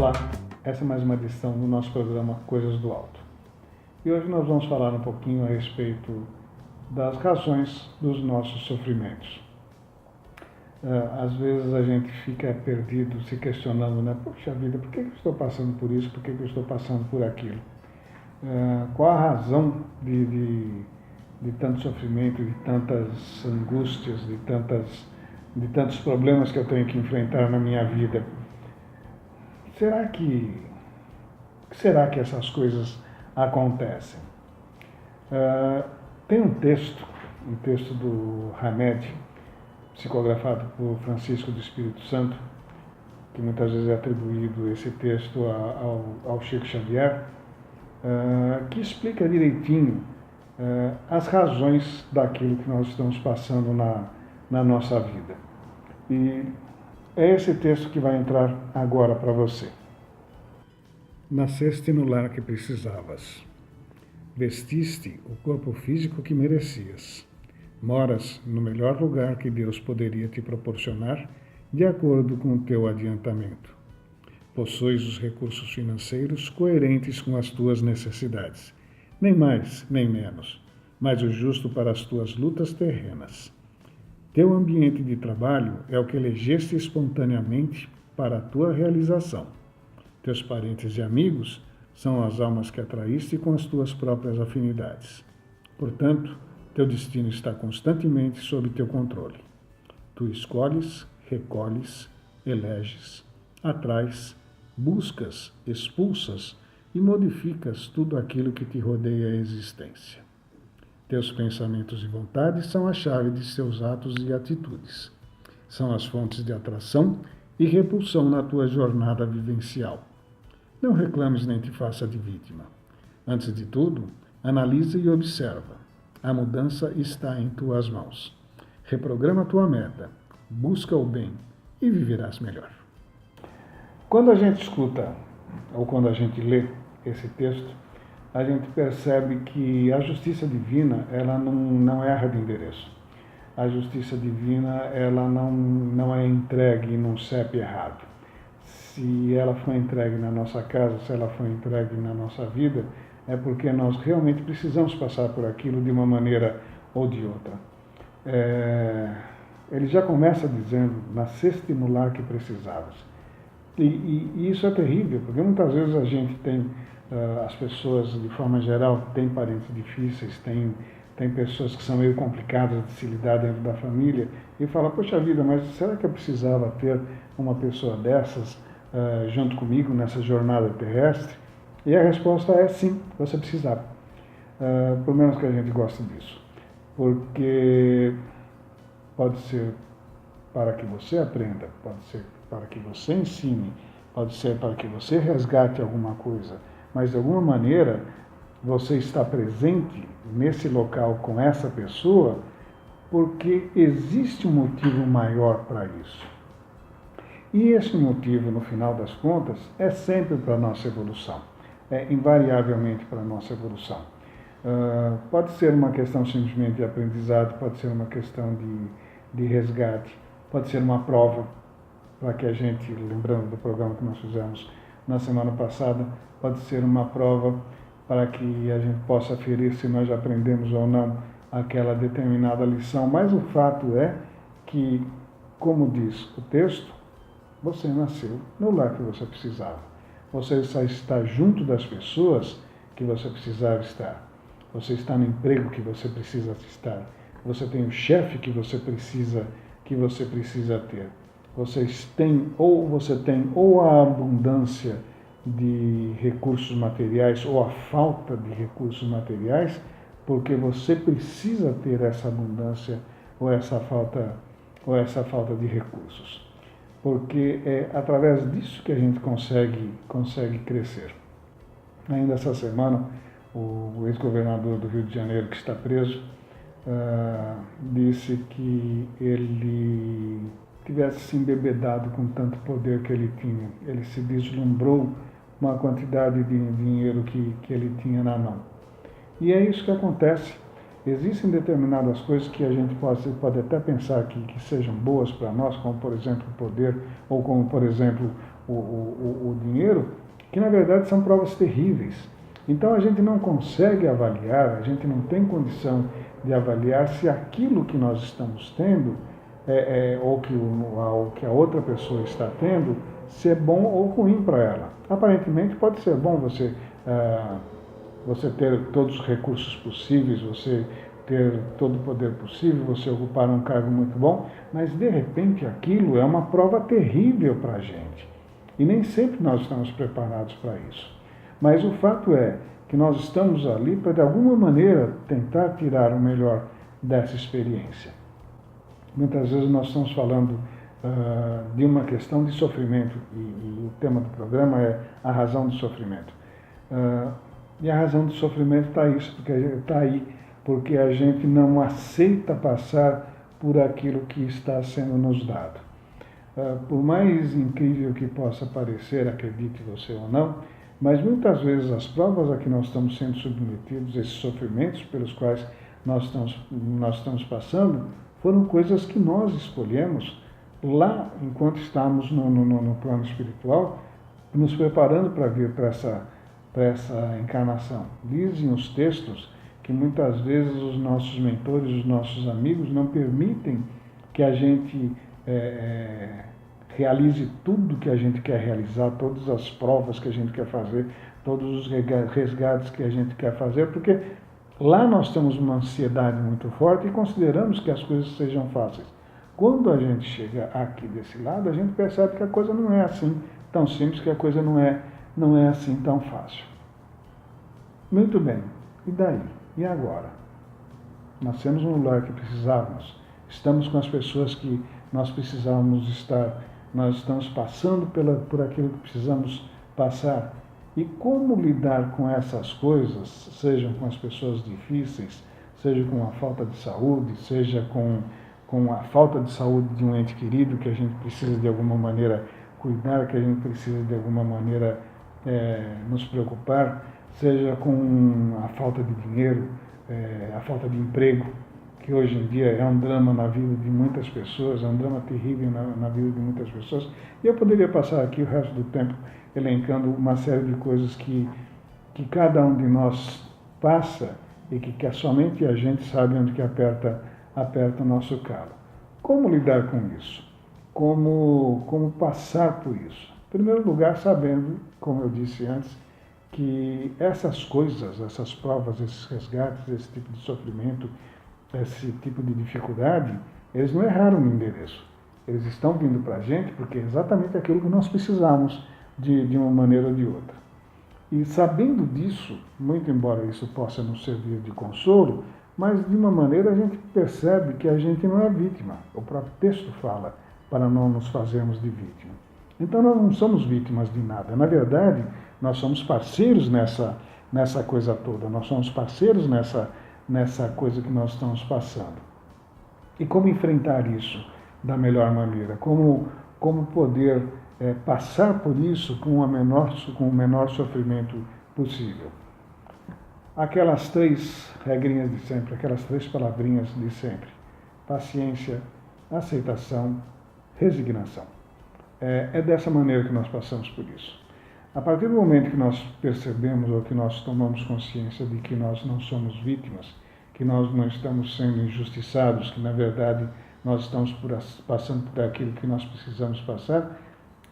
Olá, essa é mais uma edição do nosso programa Coisas do Alto. E hoje nós vamos falar um pouquinho a respeito das razões dos nossos sofrimentos. Às vezes a gente fica perdido, se questionando, né? Poxa vida, por que eu estou passando por isso? Por que eu estou passando por aquilo? Qual a razão de tanto sofrimento, de tantas angústias, de tantos problemas que eu tenho que enfrentar na minha vida? Será que essas coisas acontecem? Tem um texto do Hamed, psicografado por Francisco do Espírito Santo, que muitas vezes é atribuído esse texto ao Chico Xavier, que explica direitinho as razões daquilo que nós estamos passando na nossa vida. E é esse texto que vai entrar agora para você. Nasceste no lar que precisavas. Vestiste o corpo físico que merecias. Moras no melhor lugar que Deus poderia te proporcionar, de acordo com o teu adiantamento. Possuis os recursos financeiros coerentes com as tuas necessidades, nem mais nem menos, mas o justo para as tuas lutas terrenas. Teu ambiente de trabalho é o que elegeste espontaneamente para a tua realização. Teus parentes e amigos são as almas que atraíste com as tuas próprias afinidades. Portanto, teu destino está constantemente sob teu controle. Tu escolhes, recolhes, eleges, atrais, buscas, expulsas e modificas tudo aquilo que te rodeia a existência. Teus pensamentos e vontades são a chave de seus atos e atitudes. São as fontes de atração e repulsão na tua jornada vivencial. Não reclames nem te faça de vítima. Antes de tudo, analisa e observa. A mudança está em tuas mãos. Reprograma tua meta, busca o bem e viverás melhor. Quando a gente escuta ou quando a gente lê esse texto, a gente percebe que a justiça divina, ela não erra de endereço. A justiça divina, ela não é entregue num CEP errado. Se ela foi entregue na nossa casa, se ela foi entregue na nossa vida, é porque nós realmente precisamos passar por aquilo de uma maneira ou de outra. Ele já começa dizendo, nasceste no lar que precisavas. E isso é terrível, porque muitas vezes a gente tem, as pessoas de forma geral, têm parentes difíceis, tem pessoas que são meio complicadas de se lidar dentro da família, e fala, poxa vida, mas será que eu precisava ter uma pessoa dessas junto comigo nessa jornada terrestre? E a resposta é sim, você precisava. Pelo menos que a gente goste disso. Porque pode ser para que você aprenda, pode ser para que você ensine, pode ser para que você resgate alguma coisa, mas de alguma maneira você está presente nesse local com essa pessoa porque existe um motivo maior para isso. E esse motivo, no final das contas, é sempre para a nossa evolução. É invariavelmente para a nossa evolução. Pode ser uma questão simplesmente de aprendizado, pode ser uma questão de resgate, pode ser uma prova para que a gente, lembrando do programa que nós fizemos na semana passada, pode ser uma prova para que a gente possa aferir se nós aprendemos ou não aquela determinada lição. Mas o fato é que, como diz o texto, você nasceu no lar que você precisava. Você só está junto das pessoas que você precisava estar. Você está no emprego que você precisa estar. Você tem o chefe que você precisa ter. Você tem ou a abundância de recursos materiais ou a falta de recursos materiais, porque você precisa ter essa abundância ou essa falta de recursos. Porque é através disso que a gente consegue crescer. Ainda essa semana, o ex-governador do Rio de Janeiro, que está preso, disse que ele tivesse se embebedado com tanto poder que ele tinha. Ele se deslumbrou uma quantidade de dinheiro que ele tinha na mão. E é isso que acontece. Existem determinadas coisas que a gente pode até pensar que sejam boas para nós, como por exemplo o poder, ou como por exemplo o dinheiro, que na verdade são provas terríveis. Então a gente não consegue avaliar, a gente não tem condição de avaliar se aquilo que nós estamos tendo, ou que a outra pessoa está tendo, se é bom ou ruim para ela. Aparentemente pode ser bom você ter todos os recursos possíveis, você ter todo o poder possível, você ocupar um cargo muito bom, mas de repente aquilo é uma prova terrível para a gente. E nem sempre nós estamos preparados para isso. Mas o fato é que nós estamos ali para, de alguma maneira, tentar tirar o melhor dessa experiência. Muitas vezes nós estamos falando de uma questão de sofrimento, e o tema do programa é a razão do sofrimento. E a razão do sofrimento está aí, porque a gente não aceita passar por aquilo que está sendo nos dado. Por mais incrível que possa parecer, acredite você ou não, mas muitas vezes as provas a que nós estamos sendo submetidos, esses sofrimentos pelos quais nós estamos passando, foram coisas que nós escolhemos lá enquanto estamos no plano espiritual, nos preparando para vir para essa encarnação. Dizem os textos que muitas vezes os nossos mentores, os nossos amigos não permitem que a gente realize tudo que a gente quer realizar, todas as provas que a gente quer fazer, todos os resgates que a gente quer fazer, porque lá nós temos uma ansiedade muito forte e consideramos que as coisas sejam fáceis. Quando a gente chega aqui desse lado, a gente percebe que a coisa não é assim tão simples, que a coisa não é assim tão fácil. Muito bem, e daí? E agora? Nascemos no lugar que precisávamos, estamos com as pessoas que nós precisávamos estar, nós estamos passando por aquilo que precisamos passar. E como lidar com essas coisas, seja com as pessoas difíceis, seja com a falta de saúde, seja com a falta de saúde de um ente querido que a gente precisa de alguma maneira cuidar, que a gente precisa de alguma maneira nos preocupar, seja com a falta de dinheiro, a falta de emprego, que hoje em dia é um drama na vida de muitas pessoas, é um drama terrível na vida de muitas pessoas. E eu poderia passar aqui o resto do tempo elencando uma série de coisas que cada um de nós passa e que somente a gente sabe onde que aperta o nosso calo. Como lidar com isso? Como passar por isso? Em primeiro lugar, sabendo, como eu disse antes, que essas coisas, essas provas, esses resgates, esse tipo de sofrimento, esse tipo de dificuldade, eles não erraram no endereço. Eles estão vindo para a gente porque é exatamente aquilo que nós precisamos de uma maneira ou de outra. E sabendo disso, muito embora isso possa nos servir de consolo, mas de uma maneira a gente percebe que a gente não é vítima. O próprio texto fala para não nos fazermos de vítima. Então nós não somos vítimas de nada. Na verdade, nós somos parceiros nessa coisa toda. Nós somos parceiros nessa coisa que nós estamos passando. E como enfrentar isso da melhor maneira? Como poder passar por isso com o menor sofrimento possível? Aquelas 3 regrinhas de sempre, aquelas 3 palavrinhas de sempre: paciência, aceitação, resignação. É dessa maneira que nós passamos por isso. A partir do momento que nós percebemos ou que nós tomamos consciência de que nós não somos vítimas, que nós não estamos sendo injustiçados, que na verdade nós estamos passando por aquilo que nós precisamos passar,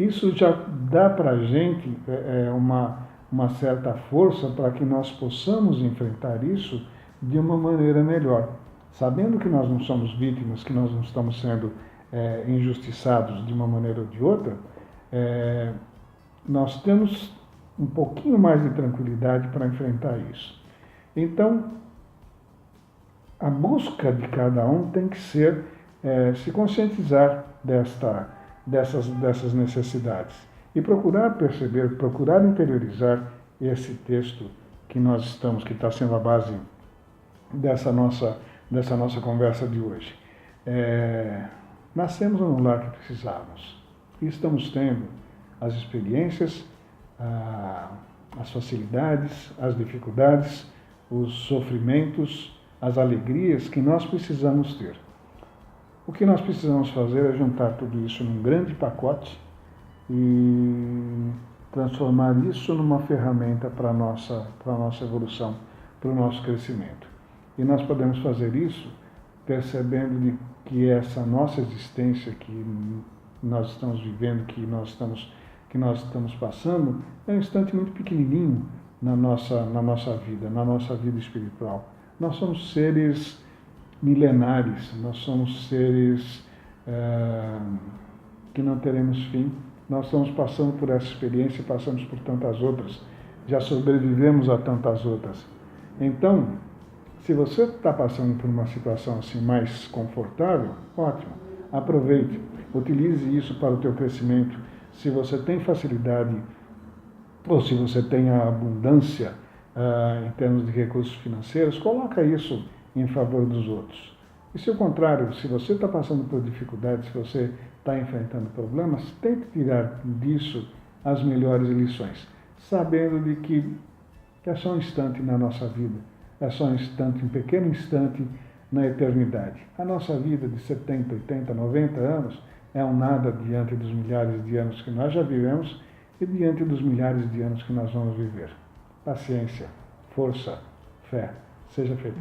isso já dá para a gente uma certa força para que nós possamos enfrentar isso de uma maneira melhor. Sabendo que nós não somos vítimas, que nós não estamos sendo injustiçados de uma maneira ou de outra, nós temos um pouquinho mais de tranquilidade para enfrentar isso. Então, a busca de cada um tem que ser se conscientizar dessas necessidades e procurar perceber, procurar interiorizar esse texto que está sendo a base dessa nossa conversa de hoje. Nascemos no lar que precisávamos e estamos tendo as experiências, as facilidades, as dificuldades, os sofrimentos, as alegrias que nós precisamos ter. O que nós precisamos fazer é juntar tudo isso num grande pacote e transformar isso numa ferramenta para a nossa evolução, para o nosso crescimento. E nós podemos fazer isso percebendo que essa nossa existência que nós estamos vivendo, que nós estamos passando, é um instante muito pequenininho na nossa vida espiritual. Nós somos seres milenares, nós somos seres que não teremos fim. Nós estamos passando por essa experiência, passamos por tantas outras, já sobrevivemos a tantas outras. Então, se você está passando por uma situação assim mais confortável, ótimo, aproveite, utilize isso para o teu crescimento. Se você tem facilidade ou se você tem a abundância em termos de recursos financeiros, coloca isso em favor dos outros. E se ao contrário, se você está passando por dificuldades, se você está enfrentando problemas, tente tirar disso as melhores lições, sabendo de que é só um instante na nossa vida, é só um instante, um pequeno instante na eternidade. A nossa vida de 70, 80, 90 anos é um nada diante dos milhares de anos que nós já vivemos e diante dos milhares de anos que nós vamos viver. Paciência, força, fé. Seja feliz.